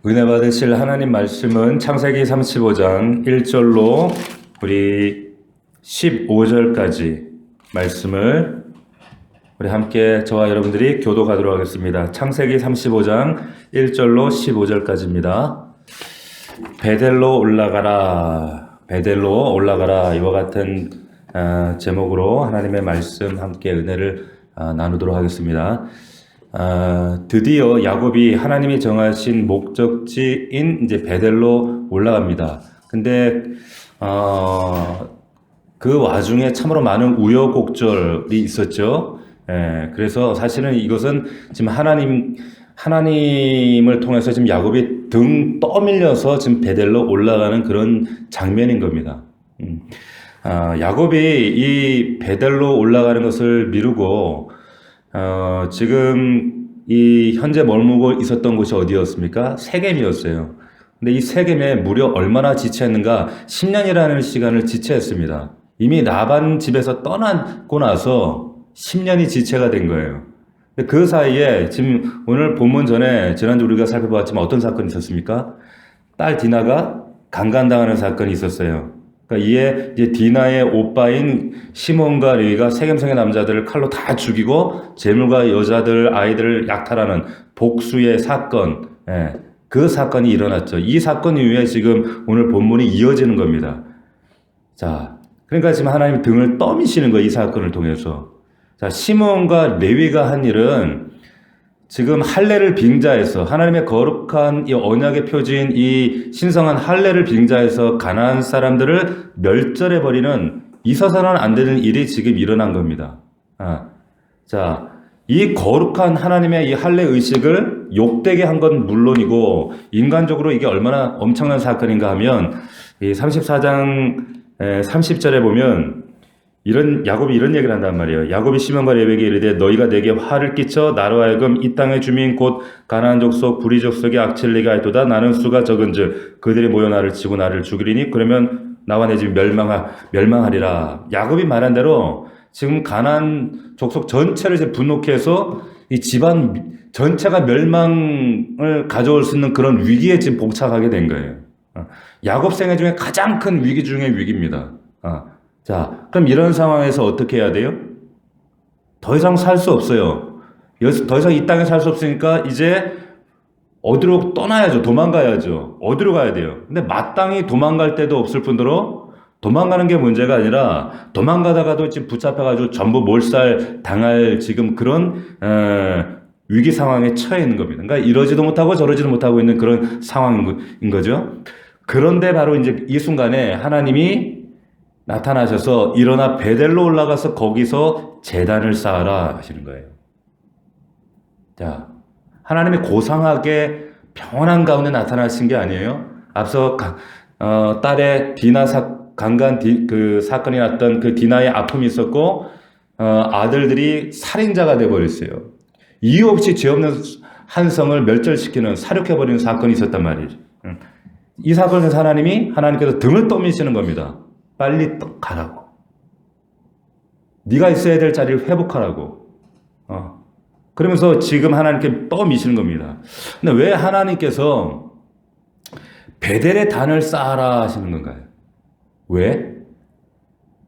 은혜 받으실 하나님 말씀은 창세기 35장 1절로 우리 15절까지 말씀을 우리 함께 저와 여러분들이 교독하도록 하겠습니다. 창세기 35장 1절로 15절까지입니다. 베델로 올라가라, 베델로 올라가라. 이와 같은 제목으로 하나님의 말씀 함께 은혜를 나누도록 하겠습니다. 드디어 야곱이 하나님이 정하신 목적지인 이제 베델로 올라갑니다. 근데 그 와중에 참으로 많은 우여곡절이 있었죠. 그래서 사실은 이것은 지금 하나님을 통해서 지금 야곱이 등 떠밀려서 지금 베델로 올라가는 그런 장면인 겁니다. 야곱이 이 베델로 올라가는 것을 미루고 지금 이 현재 머무고 있었던 곳이 어디였습니까? 세겜이었어요. 근데 이 세겜에 무려 얼마나 지체했는가? 10년이라는 시간을 지체했습니다. 이미 라반 집에서 떠나고 나서 10년이 지체가 된 거예요. 그 사이에 지금 오늘 본문 전에 지난주 우리가 살펴봤지만 어떤 사건이 있었습니까? 딸 디나가 강간당하는 사건이 있었어요. 그러니까 이에 이제 디나의 오빠인 시몬과 레위가 세겜성의 남자들을 칼로 다 죽이고 재물과 여자들, 아이들을 약탈하는 복수의 사건, 그 사건이 일어났죠. 이 사건 이후에 지금 오늘 본문이 이어지는 겁니다. 자, 그러니까 지금 하나님이 등을 떠미시는 거예요. 이 사건을 통해서. 자, 시몬과 레위가 한 일은 지금 할례를 빙자해서 하나님의 거룩한 이 언약의 표지인 이 신성한 할례를 빙자해서 가나안 사람들을 멸절해버리는 있어서는 안 되는 일이 지금 일어난 겁니다. 자, 이 거룩한 하나님의 이 할례 의식을 욕되게 한 건 물론이고 인간적으로 이게 얼마나 엄청난 사건인가 하면 이 34장 30절에 보면 야곱이 이런 얘기를 한단 말이에요. 야곱이 시몬과 레위에게 이르되 너희가 내게 화를 끼쳐 나로 하여금 이 땅의 주민 곧 가나안 족속 불의 족속의 악취를 내게 하였도다. 나는 수가 적은즉 그들이 모여 나를 치고 나를 죽이리니 그러면 나와 내 집이 멸망하리라. 야곱이 말한 대로 지금 가나안 족속 전체를 이제 분노케 해서 이 집안 전체가 멸망을 가져올 수 있는 그런 위기에 지금 봉착하게 된 거예요. 야곱 생애 중에 가장 큰 위기 중의 위기입니다. 자, 그럼 이런 상황에서 어떻게 해야 돼요? 더 이상 살 수 없어요. 더 이상 이 땅에 살 수 없으니까 이제 어디로 떠나야죠. 도망가야죠. 어디로 가야 돼요? 근데 마땅히 도망갈 데도 없을 뿐더러 도망가는 게 문제가 아니라 도망가다가도 지금 붙잡혀가지고 전부 몰살 당할 지금 그런 위기 상황에 처해 있는 겁니다. 그러니까 이러지도 못하고 저러지도 못하고 있는 그런 상황인 거죠. 그런데 바로 이제 이 순간에 하나님이 나타나셔서 일어나 베델로 올라가서 거기서 제단을 쌓아라 하시는 거예요. 자, 하나님이 고상하게 평온한 가운데 나타나신 게 아니에요. 앞서 딸의 디나 강간 그 사건이 났던 그 디나의 아픔이 있었고 아들들이 살인자가 돼버렸어요. 이유 없이 죄 없는 한 성을 멸절시키는 사륙해버리는 사건이 있었단 말이죠. 이 사건에서 하나님께서 등을 떠미시는 겁니다. 빨리 가라고. 네가 있어야 될 자리를 회복하라고. 그러면서 지금 하나님께 떠미시는 겁니다. 근데 왜 하나님께서 베델의 단을 쌓아라 하시는 건가요? 왜?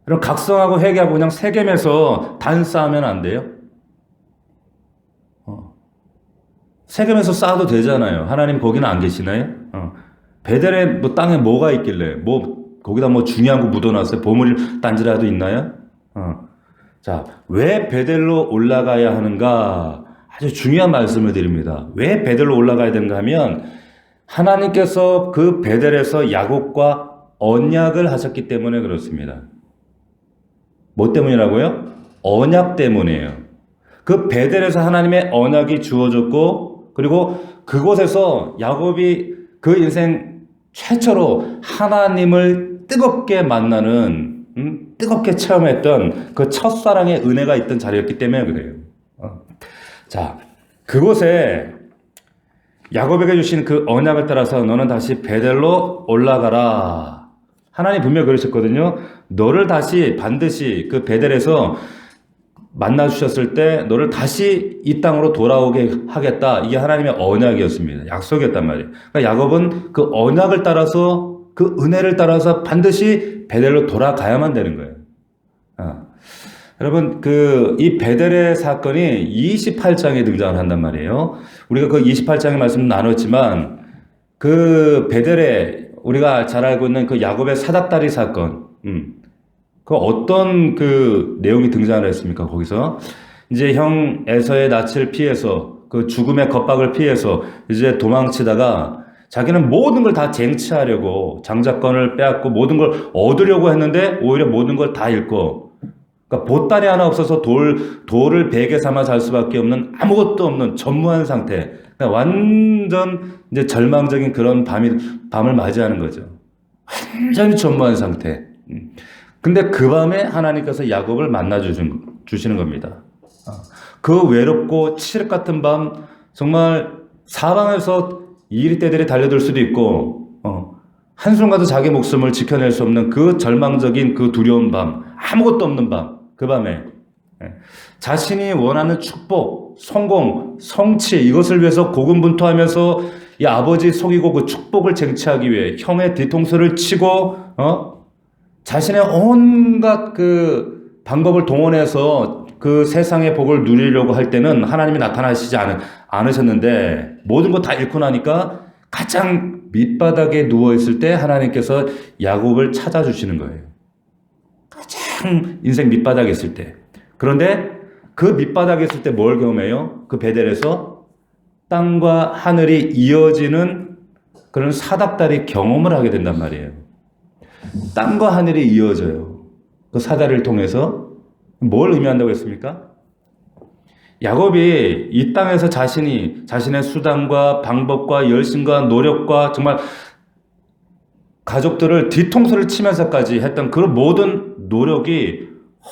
그럼 각성하고 회개하고 그냥 세겜에서 단 쌓으면 안 돼요? 세겜에서 쌓아도 되잖아요. 하나님 거기는 안 계시나요? 베델의 땅에 뭐가 있길래 거기다 중요한 거 묻어놨어요? 보물 단지라도 있나요? 자, 왜 베델로 올라가야 하는가? 아주 중요한 말씀을 드립니다. 왜 베델로 올라가야 되는가 하면 하나님께서 그 베델에서 야곱과 언약을 하셨기 때문에 그렇습니다. 뭐 때문이라고요? 언약 때문이에요. 그 베델에서 하나님의 언약이 주어졌고 그리고 그곳에서 야곱이 그 인생 최초로 하나님을 뜨겁게 만나는 뜨겁게 체험했던 그 첫사랑의 은혜가 있던 자리였기 때문에 그래요. 자, 그곳에 야곱에게 주신 그 언약을 따라서 너는 다시 베델로 올라가라. 하나님 분명히 그러셨거든요. 너를 다시 반드시 그 베델에서 만나 주셨을 때 너를 다시 이 땅으로 돌아오게 하겠다. 이게 하나님의 언약이었습니다. 약속이었단 말이에요. 그러니까 야곱은 그 언약을 따라서 그 은혜를 따라서 반드시 베델로 돌아가야만 되는 거예요. 여러분, 이 베델의 사건이 28장에 등장을 한단 말이에요. 우리가 그 28장의 말씀 나눴지만, 그 베델에 우리가 잘 알고 있는 그 야곱의 사닥다리 사건, 그 어떤 그 내용이 등장을 했습니까? 거기서 이제 형 에서의 낯을 피해서 그 죽음의 겁박을 피해서 이제 도망치다가 자기는 모든 걸 다 쟁취하려고 장자권을 빼앗고 모든 걸 얻으려고 했는데 오히려 모든 걸 다 잃고, 그러니까 보따리 하나 없어서 돌을 베개 삼아 잘 수밖에 없는 아무것도 없는 전무한 상태. 그러니까 완전 이제 절망적인 그런 밤을 맞이하는 거죠. 완전히 전무한 상태. 근데 그 밤에 하나님께서 야곱을 만나 주시는 겁니다. 그 외롭고 칠흑 같은 밤, 정말 사방에서 이리떼들이 달려들 수도 있고, 한순간도 자기 목숨을 지켜낼 수 없는 그 절망적인 그 두려운 밤, 아무것도 없는 밤, 그 밤에 자신이 원하는 축복, 성공, 성취, 이것을 위해서 고군분투하면서 이 아버지 속이고 그 축복을 쟁취하기 위해 형의 뒤통수를 치고, 자신의 온갖 그 방법을 동원해서 그 세상의 복을 누리려고 할 때는 하나님이 나타나시지 않으셨는데, 모든 거 다 잃고 나니까 가장 밑바닥에 누워있을 때 하나님께서 야곱을 찾아주시는 거예요. 가장 인생 밑바닥에 있을 때. 그런데 그 밑바닥에 있을 때 뭘 경험해요? 그 베델에서 땅과 하늘이 이어지는 그런 사닥다리 경험을 하게 된단 말이에요. 땅과 하늘이 이어져요. 그 사다리를 통해서. 뭘 의미한다고 했습니까? 야곱이 이 땅에서 자신의 수단과 방법과 열심과 노력과 정말 가족들을 뒤통수를 치면서까지 했던 그런 모든 노력이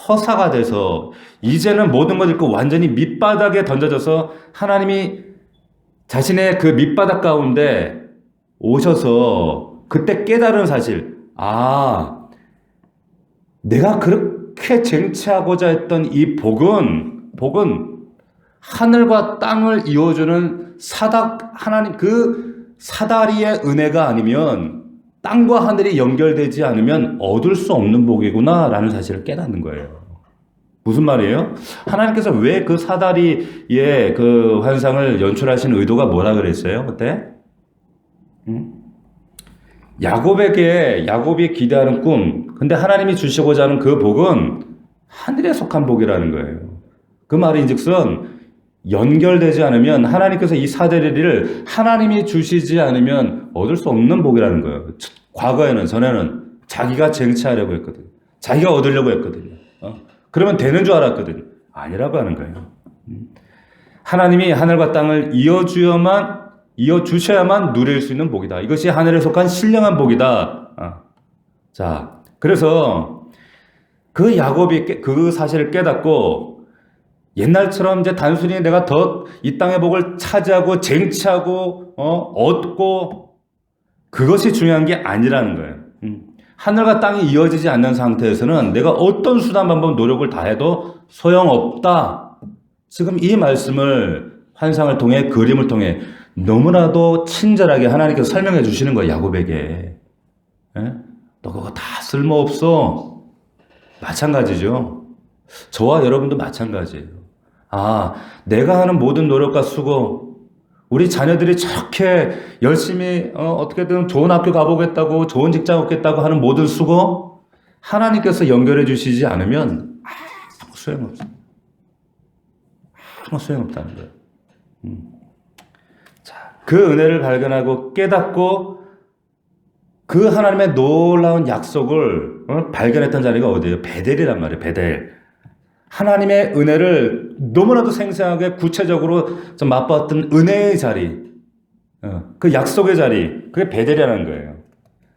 허사가 돼서 이제는 모든 걸 잃고 완전히 밑바닥에 던져져서 하나님이 자신의 그 밑바닥 가운데 오셔서 그때 깨달은 사실, 내가 그렇게 쟁취하고자 했던 이 복은 하늘과 땅을 이어주는 하나님 그 사다리의 은혜가 아니면, 땅과 하늘이 연결되지 않으면 얻을 수 없는 복이구나라는 사실을 깨닫는 거예요. 무슨 말이에요? 하나님께서 왜 그 사다리의 그 환상을 연출하신 의도가 뭐라 그랬어요, 그때? 야곱이 기대하는 꿈, 근데 하나님이 주시고자 하는 그 복은 하늘에 속한 복이라는 거예요. 그 말인즉슨 연결되지 않으면, 하나님께서 이 사다리를 하나님이 주시지 않으면 얻을 수 없는 복이라는 거예요. 전에는 자기가 쟁취하려고 했거든요. 자기가 얻으려고 했거든요. 그러면 되는 줄 알았거든요. 아니라고 하는 거예요. 하나님이 하늘과 땅을 이어주셔야만 누릴 수 있는 복이다. 이것이 하늘에 속한 신령한 복이다. 자, 그래서 그 야곱이 그 사실을 깨닫고, 옛날처럼 이제 단순히 내가 더 이 땅의 복을 차지하고 쟁취하고 얻고, 그것이 중요한 게 아니라는 거예요. 하늘과 땅이 이어지지 않는 상태에서는 내가 어떤 수단 방법 노력을 다해도 소용없다. 지금 이 말씀을 환상을 통해, 그림을 통해 너무나도 친절하게 하나님께서 설명해 주시는 거예요, 야곱에게. 너 그거 다 쓸모없어. 마찬가지죠. 저와 여러분도 마찬가지예요. 내가 하는 모든 노력과 수고, 우리 자녀들이 저렇게 열심히 어떻게든 좋은 학교 가보겠다고, 좋은 직장 얻겠다고 하는 모든 수고, 하나님께서 연결해 주시지 않으면 아무 소용없어요. 아무 소용없다는 거예요. 자, 그 은혜를 발견하고 깨닫고 그 하나님의 놀라운 약속을 발견했던 자리가 어디예요? 베델이란 말이에요. 베델. 하나님의 은혜를 너무나도 생생하게 구체적으로 좀 맛봤던 은혜의 자리, 그 약속의 자리, 그게 베델이라는 거예요.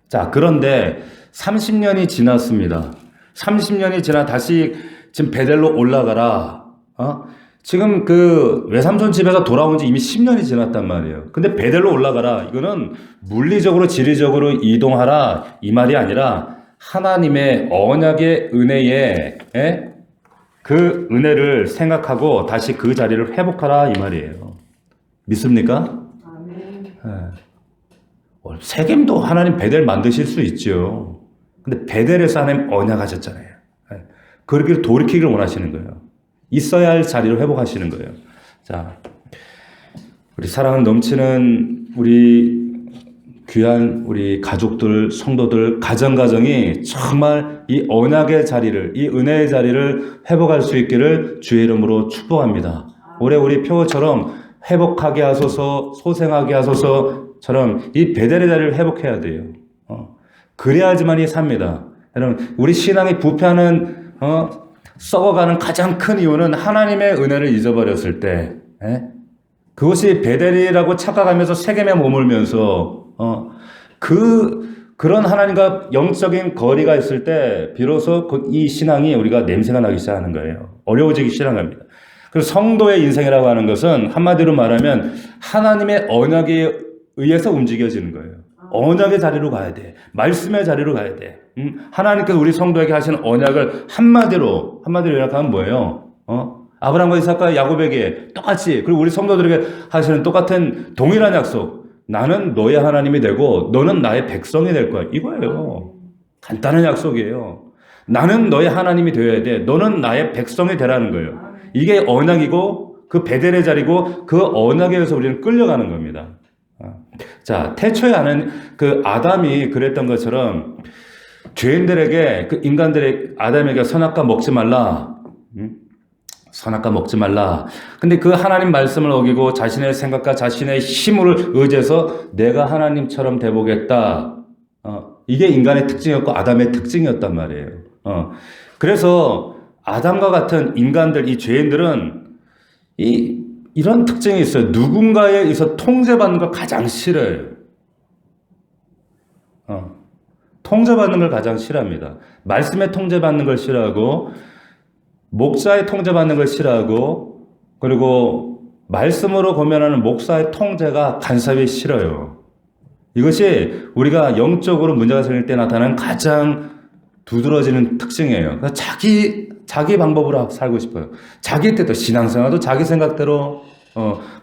자, 그런데 30년이 지났습니다. 30년이 지나 다시 지금 베델로 올라가라. 지금 그 외삼촌 집에서 돌아온 지 이미 10년이 지났단 말이에요. 근데 베델로 올라가라. 이거는 물리적으로, 지리적으로 이동하라. 이 말이 아니라 하나님의 언약의 은혜에 그 은혜를 생각하고 다시 그 자리를 회복하라 이 말이에요. 믿습니까? 네. 세겜도 하나님 베델 만드실 수 있죠. 근데 베델에서 하나님 언약하셨잖아요. 네. 그렇게 돌이키기를 원하시는 거예요. 있어야 할 자리를 회복하시는 거예요. 자, 우리 사랑은 넘치는 우리 귀한 우리 가족들, 성도들, 가정이 정말 이 언약의 자리를, 이 은혜의 자리를 회복할 수 있기를 주의 이름으로 축복합니다. 올해 우리 표처럼 회복하게 하소서, 소생하게 하소서처럼 이 베델의 자리를 회복해야 돼요. 그래야지만이 삽니다. 여러분, 우리 신앙이 부패하는, 썩어가는 가장 큰 이유는 하나님의 은혜를 잊어버렸을 때, 그것이 베델이라고 착각하면서 세겜에 머물면서 그런 하나님과 영적인 거리가 있을 때 비로소 이 신앙이 우리가 냄새가 나기 시작하는 거예요. 어려워지기 시작합니다. 그리고 성도의 인생이라고 하는 것은 한마디로 말하면 하나님의 언약에 의해서 움직여지는 거예요. 언약의 자리로 가야 돼. 말씀의 자리로 가야 돼. 하나님께서 우리 성도에게 하시는 언약을 한마디로 요약하면 뭐예요? 아브라함과 이삭과 야곱에게 똑같이, 그리고 우리 성도들에게 하시는 똑같은 동일한 약속. 나는 너의 하나님이 되고 너는 나의 백성이 될 거야. 이거예요. 간단한 약속이에요. 나는 너의 하나님이 되어야 돼. 너는 나의 백성이 되라는 거예요. 이게 언약이고 그 베델의 자리고 그 언약에 의해서 우리는 끌려가는 겁니다. 자, 태초에 하는 그 아담이 그랬던 것처럼 죄인들에게, 그 인간들의 아담에게 선악과 먹지 말라. 선악과 먹지 말라. 근데 그 하나님 말씀을 어기고 자신의 생각과 자신의 힘을 의지해서 내가 하나님처럼 돼보겠다. 이게 인간의 특징이었고 아담의 특징이었단 말이에요. 그래서 아담과 같은 인간들, 이 죄인들은 이런 특징이 있어요. 누군가에 의해서 통제받는 걸 가장 싫어해요. 통제받는 걸 가장 싫어합니다. 말씀에 통제받는 걸 싫어하고, 목사의 통제받는 걸 싫어하고, 그리고 말씀으로 고면하는 목사의 통제가 간섭이 싫어요. 이것이 우리가 영적으로 문제가 생길 때 나타나는 가장 두드러지는 특징이에요. 그러니까 자기 방법으로 살고 싶어요. 자기 뜻대로, 신앙생활도 자기 생각대로,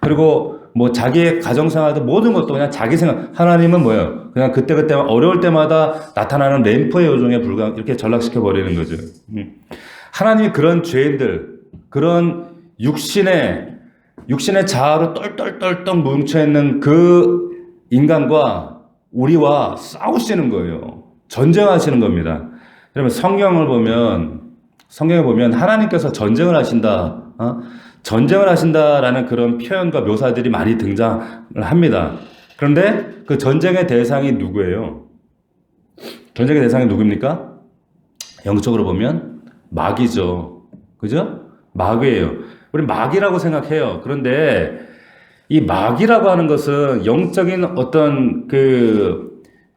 그리고 뭐 자기의 가정생활도 모든 것도 그냥 자기 생각. 하나님은 뭐예요? 그냥 그때그때 어려울 때마다 나타나는 램프의 요정에 이렇게 전락시켜버리는 거죠. 하나님이 그런 죄인들, 그런 육신의 자아로 똘똘똘똘 뭉쳐있는 그 인간과 우리와 싸우시는 거예요. 전쟁하시는 겁니다. 여러분, 성경을 보면 하나님께서 전쟁을 하신다, 전쟁을 하신다라는 그런 표현과 묘사들이 많이 등장을 합니다. 그런데 그 전쟁의 대상이 누구예요? 전쟁의 대상이 누굽니까? 영적으로 보면 마귀죠. 그죠? 마귀예요. 우리 마귀라고 생각해요. 그런데 이 마귀라고 하는 것은 영적인 어떤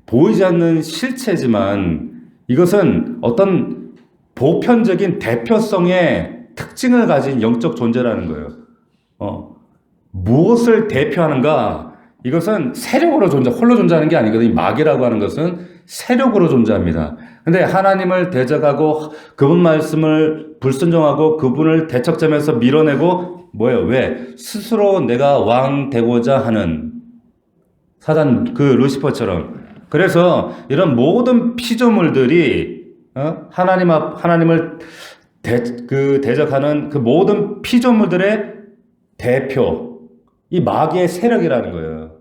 보이지 않는 실체지만 이것은 어떤 보편적인 대표성의 특징을 가진 영적 존재라는 거예요. 무엇을 대표하는가? 이것은 세력으로 홀로 존재하는 게 아니거든요. 이 마귀라고 하는 것은 세력으로 존재합니다. 근데 하나님을 대적하고 그분 말씀을 불순종하고 그분을 대척점에서 밀어내고 뭐예요? 왜? 스스로 내가 왕 되고자 하는 사단 루시퍼처럼. 그래서 이런 모든 피조물들이 하나님을 대적하는 그 모든 피조물들의 대표, 이 마귀의 세력이라는 거예요.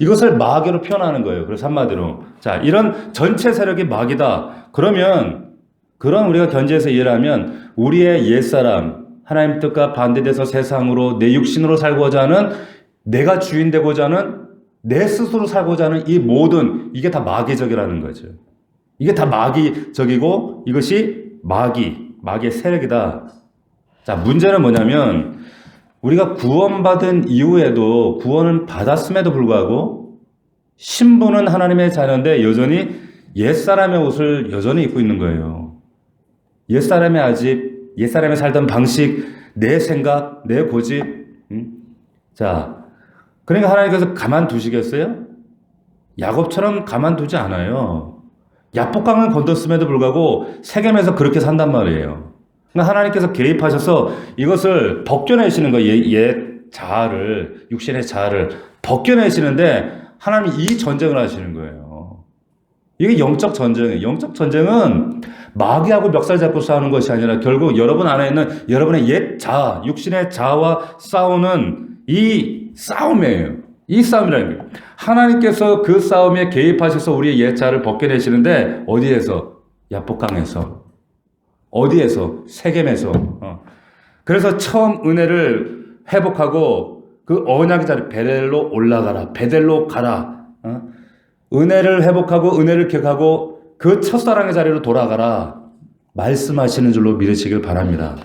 이것을 마귀로 표현하는 거예요. 그래서 한마디로. 자, 이런 전체 세력이 마귀다. 그럼 우리가 견지해서 이해를 하면 우리의 옛사람, 하나님 뜻과 반대돼서 세상으로 내 육신으로 살고자 하는, 내가 주인 되고자 하는, 내 스스로 살고자 하는 이 모든, 이게 다 마귀적이라는 거죠. 이게 다 마귀적이고 이것이 마귀의 세력이다. 자, 문제는 뭐냐면 우리가 구원받은 이후에도, 구원을 받았음에도 불구하고 신분은 하나님의 자녀인데 여전히 옛사람의 옷을 여전히 입고 있는 거예요. 옛사람의 아집, 옛사람의 살던 방식, 내 생각, 내 고집. 자, 그러니까 하나님께서 가만두시겠어요? 야곱처럼 가만두지 않아요. 야복강을 건넜음에도 불구하고 세겜에서 그렇게 산단 말이에요. 그러니까 하나님께서 개입하셔서 이것을 벗겨내시는 거예요. 옛 자아를, 육신의 자아를 벗겨내시는데 하나님이 이 전쟁을 하시는 거예요. 이게 영적 전쟁이에요. 영적 전쟁은 마귀하고 멱살 잡고 싸우는 것이 아니라 결국 여러분 안에 있는 여러분의 옛 자아, 육신의 자아와 싸우는 이 싸움이에요. 이 싸움이라는 거예요. 하나님께서 그 싸움에 개입하셔서 우리의 옛 자아를 벗겨내시는데 어디에서? 야복강에서. 어디에서? 세겜에서. 그래서 처음 은혜를 회복하고 그 언약의 자리 베델로 올라가라. 베델로 가라. 은혜를 회복하고 은혜를 기억하고 그 첫사랑의 자리로 돌아가라. 말씀하시는 줄로 믿으시길 바랍니다.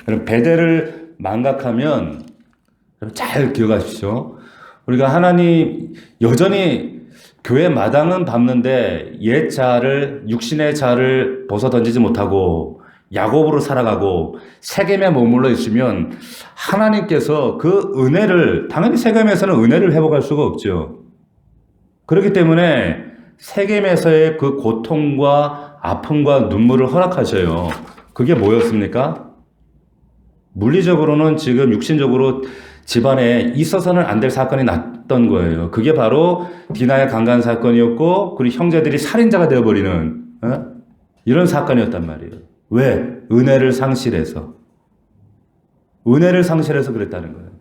그럼 베델을 망각하면 잘 기억하십시오. 우리가 하나님 여전히 교회 마당은 밟는데 옛 자아를 육신의 자아를 벗어 던지지 못하고 야곱으로 살아가고 세겜에 머물러 있으면 하나님께서 그 은혜를 당연히 세겜에서는 은혜를 회복할 수가 없죠. 그렇기 때문에 세겜에서의 그 고통과 아픔과 눈물을 허락하셔요. 그게 뭐였습니까? 물리적으로는 지금 육신적으로 집안에 있어서는 안 될 사건이 났던 거예요. 그게 바로 디나의 강간 사건이었고 그리고 형제들이 살인자가 되어버리는 이런 사건이었단 말이에요. 왜? 은혜를 상실해서. 은혜를 상실해서 그랬다는 거예요.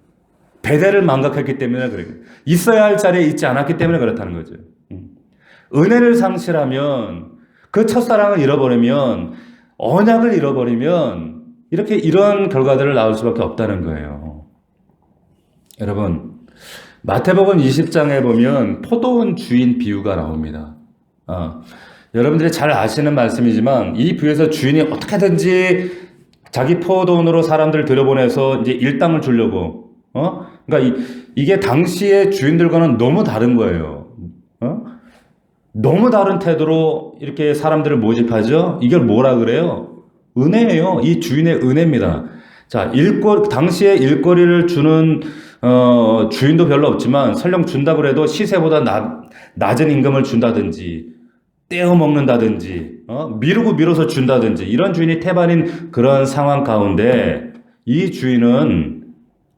베델을 망각했기 때문에 그래요. 있어야 할 자리에 있지 않았기 때문에 그렇다는 거죠. 은혜를 상실하면 그 첫사랑을 잃어버리면 언약을 잃어버리면 이렇게 이런 결과들을 낳을 수밖에 없다는 거예요. 여러분 마태복음 20장에 보면 포도원 주인 비유가 나옵니다. 여러분들이 잘 아시는 말씀이지만 이 비유에서 주인이 어떻게든지 자기 포도원으로 사람들을 들여보내서 이제 일당을 주려고 그러니까 이게 당시의 주인들과는 너무 다른 거예요. 너무 다른 태도로 이렇게 사람들을 모집하죠. 이걸 뭐라 그래요? 은혜예요. 이 주인의 은혜입니다. 자, 당시에 일거리를 주는 주인도 별로 없지만 설령 준다고 해도 시세보다 낮은 임금을 준다든지 떼어 먹는다든지 미루고 미뤄서 준다든지 이런 주인이 태반인 그런 상황 가운데 이 주인은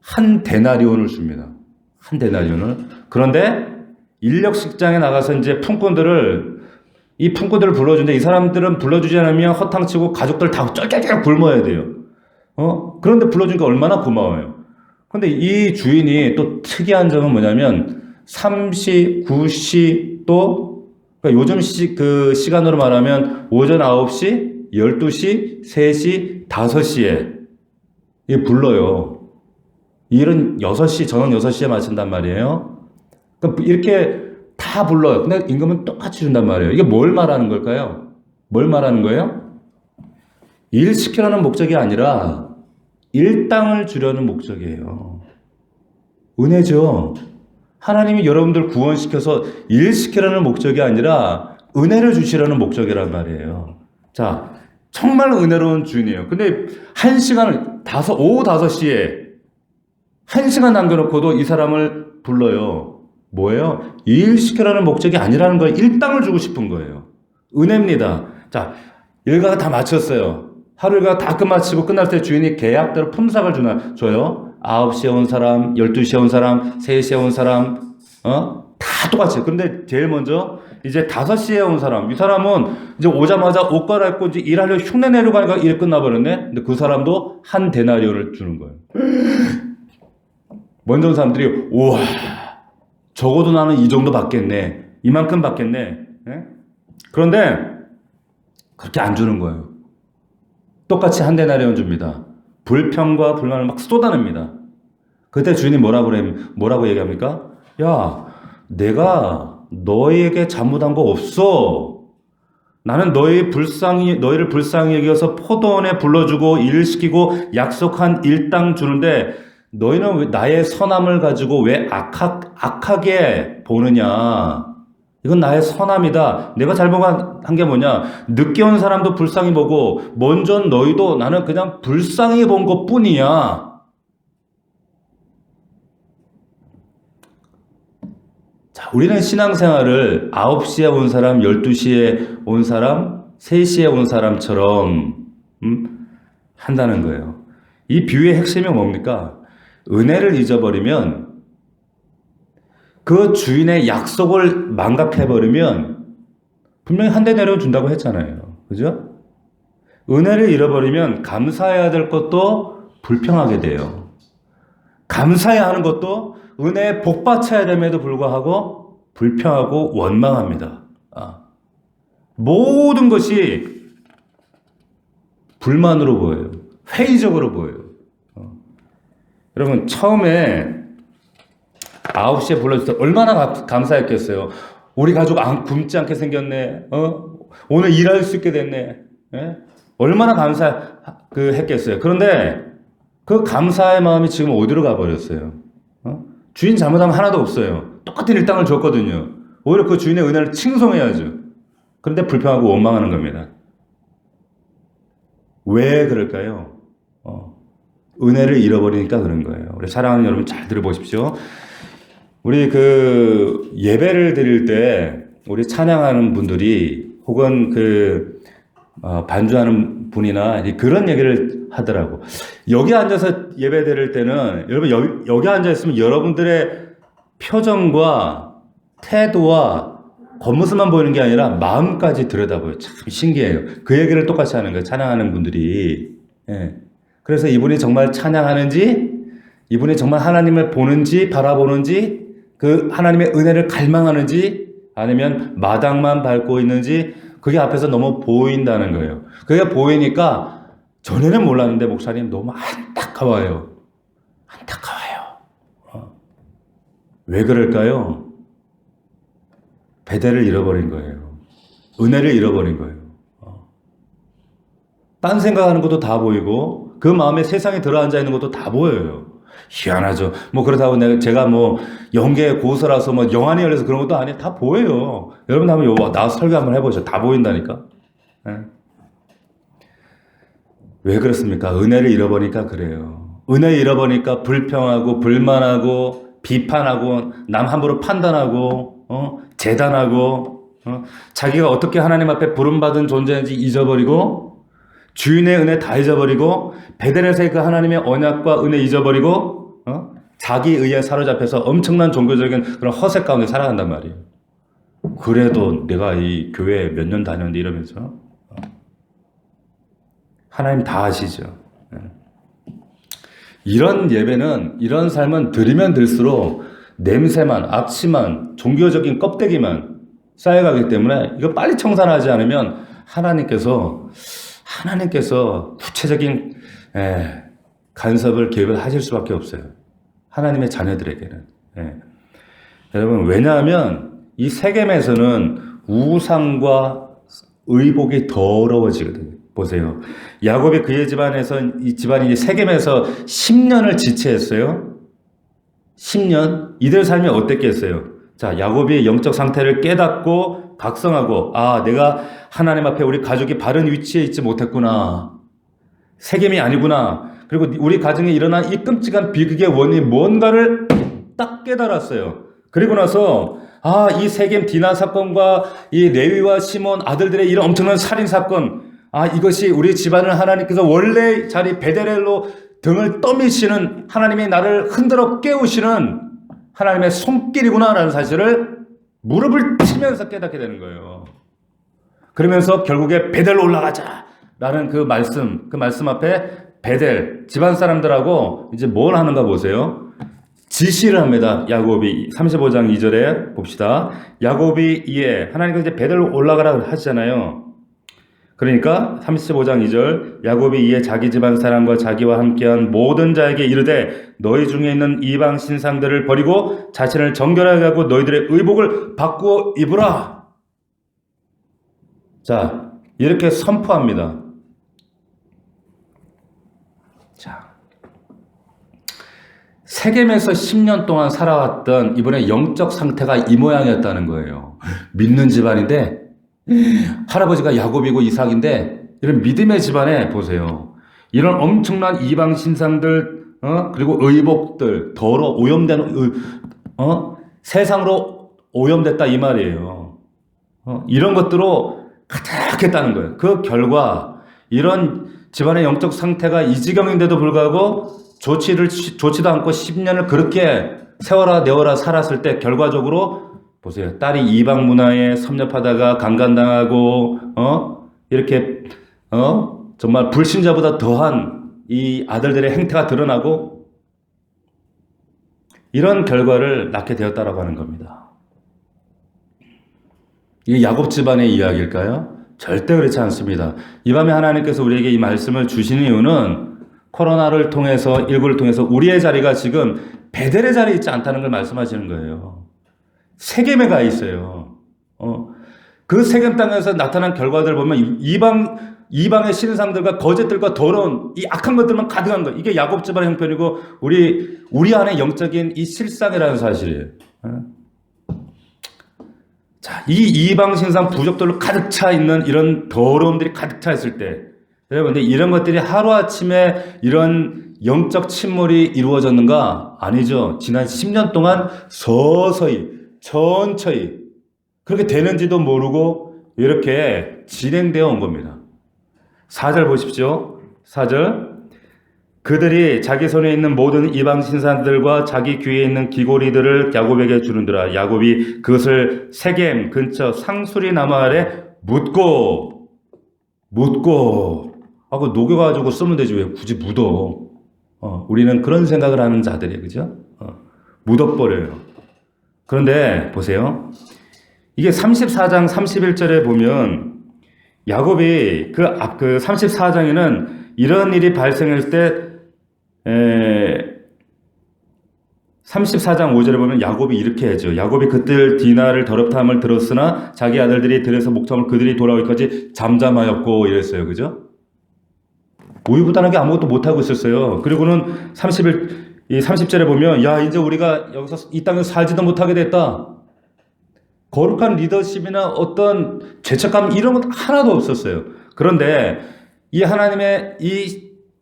한 데나리온을 줍니다. 한 데나리온을. 그런데 인력식장에 나가서 이제 품꾼들을 불러주는데 이 사람들은 불러주지 않으면 허탕치고 가족들 다 쩔쩔쩔 굶어야 돼요. 그런데 불러주니까 얼마나 고마워요. 근데 이 주인이 또 특이한 점은 뭐냐면 3시, 9시 또 그러니까 요즘 그 시간으로 말하면 오전 9시, 12시, 3시, 5시에 불러요. 일은 6시, 저녁 6시에 마친단 말이에요. 그러니까 이렇게 다 불러요. 근데 임금은 똑같이 준단 말이에요. 이게 뭘 말하는 걸까요? 뭘 말하는 거예요? 일 시키라는 목적이 아니라 일당을 주려는 목적이에요. 은혜죠. 하나님이 여러분들 구원시켜서 일 시키라는 목적이 아니라 은혜를 주시라는 목적이란 말이에요. 자, 정말 은혜로운 주인이에요. 근데 오후 5시에 1시간 남겨놓고도 이 사람을 불러요. 뭐예요? 일 시키라는 목적이 아니라는 거예요. 일당을 주고 싶은 거예요. 은혜입니다. 자, 일과가 다 마쳤어요. 하루 일과 다 끝마치고 끝날 때 주인이 계약대로 품삯을 줘요. 9시에 온 사람, 12시에 온 사람, 3시에 온 사람, 다 똑같이. 근데 제일 먼저 이제 5시에 온 사람, 이 사람은 이제 오자마자 옷 갈아입고 이제 일하려 흉내 내려고 하니까 일 끝나버렸네. 근데 그 사람도 한 데나리온을 주는 거예요. 먼저 온 사람들이 우와, 적어도 나는 이 정도 받겠네. 이만큼 받겠네. 네? 그런데 그렇게 안 주는 거예요. 똑같이 한 데나리온 줍니다. 불평과 불만을 막 쏟아냅니다. 그때 주인이 뭐라고 얘기합니까? 야, 내가 너희에게 잘못한 거 없어. 나는 너희를 불쌍히 여겨서 포도원에 불러주고 일을 시키고 약속한 일당 주는데 너희는 왜 나의 선함을 가지고 왜 악하게 보느냐. 이건 나의 선함이다. 내가 잘못한 게 뭐냐. 늦게 온 사람도 불쌍히 보고 먼저 온 너희도 나는 그냥 불쌍히 본 것뿐이야. 자, 우리는 신앙생활을 9시에 온 사람, 12시에 온 사람, 3시에 온 사람처럼 한다는 거예요. 이 비유의 핵심이 뭡니까? 은혜를 잊어버리면 그 주인의 약속을 망각해버리면 분명히 한 대 내려준다고 했잖아요. 그죠? 은혜를 잃어버리면 감사해야 될 것도 불평하게 돼요. 감사해야 하는 것도 은혜에 복받쳐야 됨에도 불구하고 불평하고 원망합니다. 모든 것이 불만으로 보여요. 회의적으로 보여요. 여러분 처음에 9시에 불러주셔서 얼마나 감사했겠어요. 우리 가족 굶지 않게 생겼네. 오늘 일할 수 있게 됐네. 예? 얼마나 했겠어요. 그런데 그 감사의 마음이 지금 어디로 가버렸어요? 주인 잘못하면 하나도 없어요. 똑같은 일당을 줬거든요. 오히려 그 주인의 은혜를 칭송해야죠. 그런데 불평하고 원망하는 겁니다. 왜 그럴까요? 은혜를 잃어버리니까 그런 거예요. 우리 사랑하는 여러분 잘 들어보십시오. 우리 예배를 드릴 때 우리 찬양하는 분들이 혹은 반주하는 분이나 그런 얘기를 하더라고. 여기 앉아서 예배 드릴 때는 여러분 여기 앉아 있으면 여러분들의 표정과 태도와 겉모습만 보이는 게 아니라 마음까지 들여다보여요. 참 신기해요. 그 얘기를 똑같이 하는 거예요. 찬양하는 분들이. 예. 그래서 이분이 정말 찬양하는지, 이분이 정말 하나님을 보는지, 바라보는지, 그 하나님의 은혜를 갈망하는지, 아니면 마당만 밟고 있는지, 그게 앞에서 너무 보인다는 거예요. 그게 보이니까 전에는 몰랐는데 목사님 너무 안타까워요. 안타까워요. 왜 그럴까요? 베델을 잃어버린 거예요. 은혜를 잃어버린 거예요. 딴 생각하는 것도 다 보이고 그 마음에 세상에 들어앉아 있는 것도 다 보여요. 희한하죠. 그렇다고 제가 영계 고서라서 영안이 열려서 그런 것도 아니에요. 다 보여요. 여러분 한번 나 설교 한번 해보죠. 다 보인다니까. 네. 왜 그렇습니까? 은혜를 잃어버리니까 그래요. 은혜 잃어버리니까 불평하고 불만하고 비판하고 남 함부로 판단하고 재단하고 자기가 어떻게 하나님 앞에 부름받은 존재인지 잊어버리고 주인의 은혜 다 잊어버리고 베델에서의 그 하나님의 언약과 은혜 잊어버리고 자기 의에 사로잡혀서 엄청난 종교적인 그런 허세 가운데 살아간단 말이에요. 그래도 내가 이 교회 몇 년 다녔는데 이러면서 하나님 다 아시죠. 이런 예배는 이런 삶은 들이면 들수록 냄새만 악취만 종교적인 껍데기만 쌓여가기 때문에 이거 빨리 청산하지 않으면 하나님께서 구체적인 간섭을 개입을 하실 수밖에 없어요. 하나님의 자녀들에게는. 여러분 왜냐하면 이 세겜에서는 우상과 의복이 더러워지거든요. 보세요. 야곱이 그의 집안에서 이 집안이 세겜에서 10년을 지체했어요. 10년? 이들 삶이 어땠겠어요? 자, 야곱이 영적 상태를 깨닫고 각성하고 내가 하나님 앞에 우리 가족이 바른 위치에 있지 못했구나. 세겜이 아니구나. 그리고 우리 가정에 일어난 이 끔찍한 비극의 원인이 뭔가를 딱 깨달았어요. 그리고 나서 이 세겜 디나 사건과 이 레위와 시몬 아들들의 이런 엄청난 살인 사건, 이것이 우리 집안을 하나님께서 원래 자리 베델로 등을 떠미시는 하나님이 나를 흔들어 깨우시는 하나님의 손길이구나라는 사실을 무릎을 치면서 깨닫게 되는 거예요. 그러면서 결국에 베델로 올라가자라는 그 말씀 앞에 베델 집안 사람들하고 이제 뭘 하는가 보세요. 지시를 합니다. 야곱이 35장 2절에 봅시다. 야곱이 이에 하나님께서 이제 베델로 올라가라 하시잖아요. 그러니까 35장 2절 야곱이 이에 자기 집안 사람과 자기와 함께한 모든 자에게 이르되 너희 중에 있는 이방 신상들을 버리고 자신을 정결하게 하고 너희들의 의복을 바꾸어 입으라. 자, 이렇게 선포합니다. 자, 세겜에서 10년 동안 살아왔던 이분의 영적 상태가 이 모양이었다는 거예요. 믿는 집안인데 할아버지가 야곱이고 이삭인데 이런 믿음의 집안에 보세요. 이런 엄청난 이방 신상들 그리고 의복들 오염된 세상으로 오염됐다 이 말이에요. 이런 것들로 가득했다는 거예요. 그 결과 이런 집안의 영적 상태가 이 지경인데도 불구하고 좋지도 않고 10년을 그렇게 세워라 내워라 살았을 때 결과적으로 보세요. 딸이 이방 문화에 섭렵하다가 강간당하고 이렇게 정말 불신자보다 더한 이 아들들의 행태가 드러나고 이런 결과를 낳게 되었다라고 하는 겁니다. 이게 야곱 집안의 이야기일까요? 절대 그렇지 않습니다. 이 밤에 하나님께서 우리에게 이 말씀을 주시는 이유는 코로나를 통해서 19를 통해서 우리의 자리가 지금 베델의 자리에 있지 않다는 걸 말씀하시는 거예요. 세겜에 가 있어요. 그 세겜 땅에서 나타난 결과들 보면 이방의 신상들과 거짓들과 더러운 이 악한 것들만 가득한 거. 이게 야곱 집안의 형편이고 우리 안에 영적인 이 실상이라는 사실이에요. 자, 이 이방 신상 부족들로 가득 차 있는 이런 더러움들이 가득 차 있을 때, 여러분, 근데 이런 것들이 하루아침에 이런 영적 침몰이 이루어졌는가? 아니죠. 지난 10년 동안 서서히, 천천히, 그렇게 되는지도 모르고 이렇게 진행되어 온 겁니다. 4절 보십시오. 4절. 그들이 자기 손에 있는 모든 이방 신상들과 자기 귀에 있는 귀고리들을 야곱에게 주는더라. 야곱이 그것을 세겜 근처 상수리 나무 아래 묻고 하고 녹여가지고 쓰면 되지 왜 굳이 묻어. 우리는 그런 생각을 하는 자들이에요. 그죠? 묻어버려요. 그런데 보세요. 이게 34장 31절에 보면 야곱이 그 34장에는 이런 일이 발생할 때 34장 5절에 보면 야곱이 이렇게 하죠. 야곱이 그들 디나를 더럽다함을 들었으나 자기 아들들이 들에서 목청을 그들이 돌아오기까지 잠잠하였고 이랬어요. 그죠? 우유부단하게 아무것도 못하고 있었어요. 그리고는 30절에 보면 야 이제 우리가 여기서 이 땅에서 살지도 못하게 됐다. 거룩한 리더십이나 어떤 죄책감 이런 것 하나도 없었어요. 그런데 이 하나님의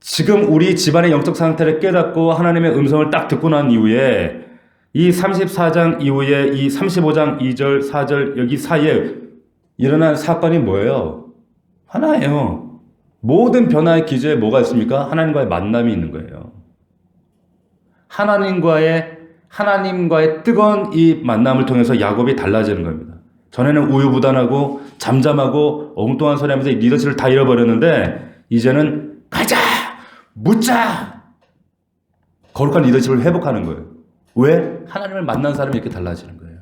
지금 우리 집안의 영적 상태를 깨닫고 하나님의 음성을 딱 듣고 난 이후에 이 34장 이후에 이 35장 2절, 4절 여기 사이에 일어난 사건이 뭐예요? 하나예요. 모든 변화의 기저에 뭐가 있습니까? 하나님과의 만남이 있는 거예요. 하나님과의 뜨거운 이 만남을 통해서 야곱이 달라지는 겁니다. 전에는 우유부단하고 잠잠하고 엉뚱한 소리 하면서 리더십을 다 잃어버렸는데 이제는 가자! 묻자! 거룩한 리더십을 회복하는 거예요. 왜? 하나님을 만난 사람이 이렇게 달라지는 거예요.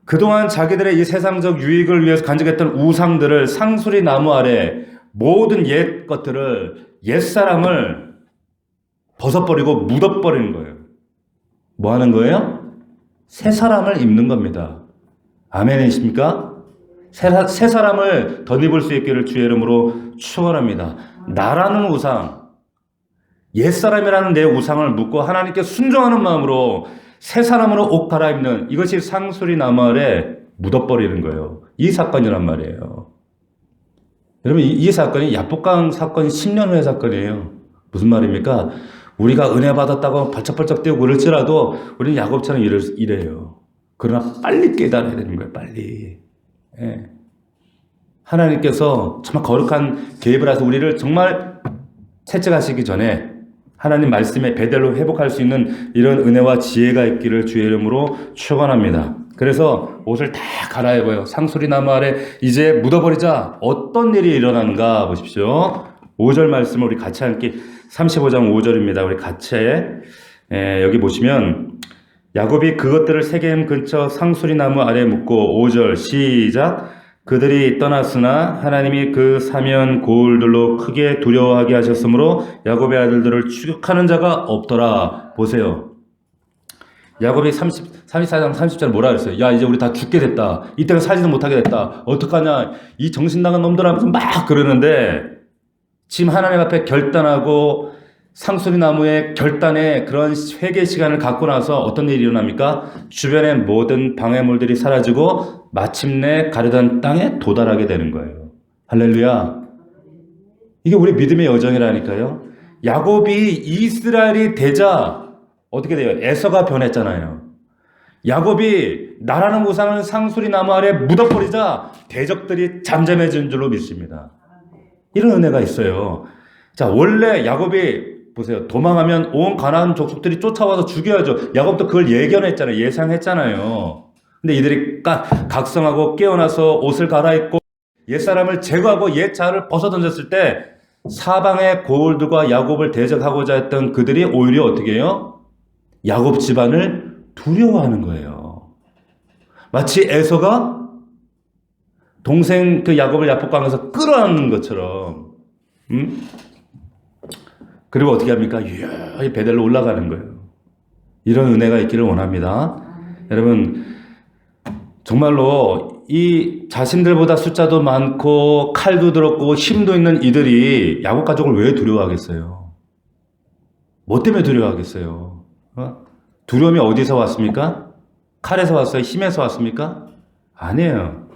그동안 자기들의 이 세상적 유익을 위해서 간직했던 우상들을 상수리 나무 아래 모든 옛 것들을 옛사람을 벗어버리고 묻어버리는 거예요. 뭐 하는 거예요? 새 사람을 입는 겁니다. 아멘이십니까? 새 사람을 덧입을 수 있기를 주의 이름으로 축원합니다. 나라는 우상, 옛사람이라는 내 우상을 묻고 하나님께 순종하는 마음으로 새 사람으로 옷 갈아입는 이것이 상수리 나무 아래 묻어버리는 거예요. 이 사건이란 말이에요. 여러분 이 사건이 야복강 사건 10년 후의 사건이에요. 무슨 말입니까? 우리가 은혜 받았다고 발짝발짝 뛰고 그럴지라도 우리는 야곱처럼 이래요. 그러나 빨리 깨달아야 되는 거예요. 빨리. 예. 하나님께서 정말 거룩한 개입을 해서 우리를 정말 채찍하시기 전에 하나님 말씀에 베델로 회복할 수 있는 이런 은혜와 지혜가 있기를 주의 이름으로 축원합니다. 그래서 옷을 다 갈아입어요. 상수리 나무 아래 이제 묻어버리자. 어떤 일이 일어나는가 보십시오. 5절 말씀을 우리 같이 함께 35장 5절입니다. 우리 같이 여기 보시면 야곱이 그것들을 세겜 근처 상수리 나무 아래 묻고 5절 시작. 그들이 떠났으나 하나님이 그 사면 고울들로 크게 두려워하게 하셨으므로 야곱의 아들들을 추격하는 자가 없더라. 보세요. 야곱이 34장 30절 뭐라 그랬어요? 야 이제 우리 다 죽게 됐다. 이때는 살지도 못하게 됐다. 어떡하냐. 이 정신나간 놈들 하면서 막 그러는데 지금 하나님 앞에 결단하고 상수리 나무의 결단에 그런 회개 시간을 갖고 나서 어떤 일이 일어납니까? 주변의 모든 방해물들이 사라지고 마침내 가려던 땅에 도달하게 되는 거예요. 할렐루야. 이게 우리 믿음의 여정이라니까요. 야곱이 이스라엘이 되자 어떻게 돼요? 에서가 변했잖아요. 야곱이 나라는 우상을 상수리 나무 아래 묻어버리자 대적들이 잠잠해진 줄로 믿습니다. 이런 은혜가 있어요. 자, 원래 야곱이 보세요. 도망하면 온 가나안 족속들이 쫓아와서 죽여야죠. 야곱도 그걸 예견했잖아요. 예상했잖아요. 근데 이들이 각성하고 깨어나서 옷을 갈아입고 옛사람을 제거하고 옛자를 벗어던졌을 때 사방의 고울들과 야곱을 대적하고자 했던 그들이 오히려 어떻게 해요? 야곱 집안을 두려워하는 거예요. 마치 에서가 동생 그 야곱을 야복강에서 끌어안는 것처럼. 그리고 어떻게 합니까? 유야히 베델로 올라가는 거예요. 이런 은혜가 있기를 원합니다. 여러분, 정말로 이 자신들보다 숫자도 많고 칼도 들었고 힘도 있는 이들이 야곱 가족을 왜 두려워하겠어요? 뭐 때문에 두려워하겠어요? 두려움이 어디서 왔습니까? 칼에서 왔어요? 힘에서 왔습니까? 아니에요.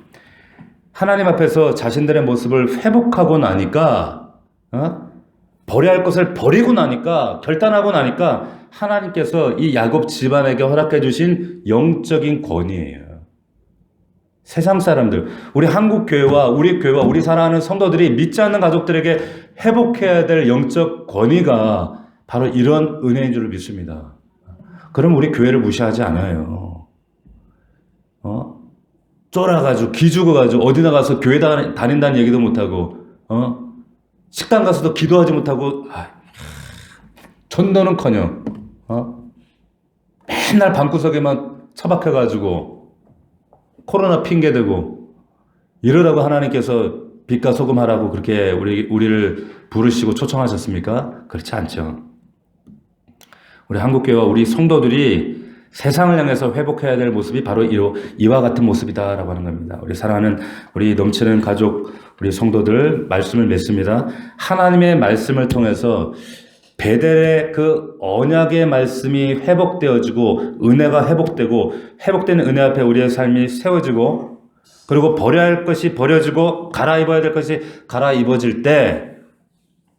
하나님 앞에서 자신들의 모습을 회복하고 나니까, 버려야 할 것을 버리고 나니까, 결단하고 나니까 하나님께서 이 야곱 집안에게 허락해 주신 영적인 권위예요. 세상 사람들, 우리 한국 교회와 우리 사랑하는 성도들이 믿지 않는 가족들에게 회복해야 될 영적 권위가 바로 이런 은혜인 줄 믿습니다. 그럼 우리 교회를 무시하지 않아요. 쫄아가지고 기죽어가지고 어디 나가서 교회 다닌다는 얘기도 못하고 식당 가서도 기도하지 못하고 전도는커녕 맨날 방구석에만 처박혀가지고 코로나 핑계대고 이러라고 하나님께서 빛과 소금 하라고 그렇게 우리를 부르시고 초청하셨습니까? 그렇지 않죠. 우리 한국교회와 우리 성도들이 세상을 향해서 회복해야 될 모습이 바로 이와 같은 모습이다라고 하는 겁니다. 우리 사랑하는 우리 넘치는 가족, 우리 성도들 말씀을 맺습니다. 하나님의 말씀을 통해서 베델의 그 언약의 말씀이 회복되어지고 은혜가 회복되고 회복되는 은혜 앞에 우리의 삶이 세워지고 그리고 버려야 할 것이 버려지고 갈아입어야 될 것이 갈아입어질 때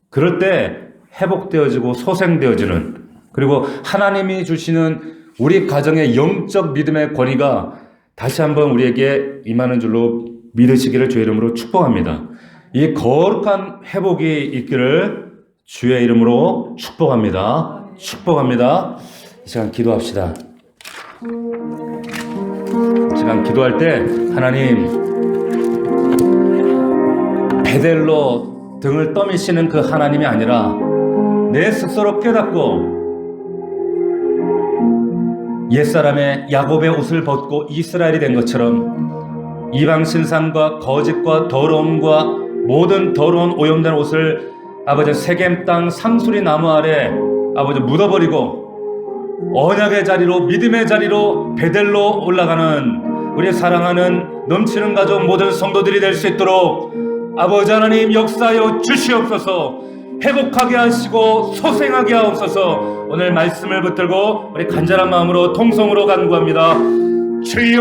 그럴 때 회복되어지고 소생되어지는 그리고 하나님이 주시는 우리 가정의 영적 믿음의 권위가 다시 한번 우리에게 임하는 줄로 믿으시기를 주의 이름으로 축복합니다. 이 거룩한 회복이 있기를 주의 이름으로 축복합니다. 축복합니다. 이 시간 기도합시다. 이 시간 기도할 때 하나님 베델로 등을 떠미시는 그 하나님이 아니라 내 스스로 깨닫고 옛사람의 야곱의 옷을 벗고 이스라엘이 된 것처럼 이방 신상과 거짓과 더러움과 모든 더러운 오염된 옷을 아버지 세겜 땅 상수리 나무 아래 아버지 묻어버리고 언약의 자리로 믿음의 자리로 베델로 올라가는 우리 사랑하는 넘치는 가족 모든 성도들이 될 수 있도록 아버지 하나님 역사하여 주시옵소서. 회복하게 하시고 소생하게 하옵소서. 오늘 말씀을 붙들고 우리 간절한 마음으로 통성으로 간구합니다. 주여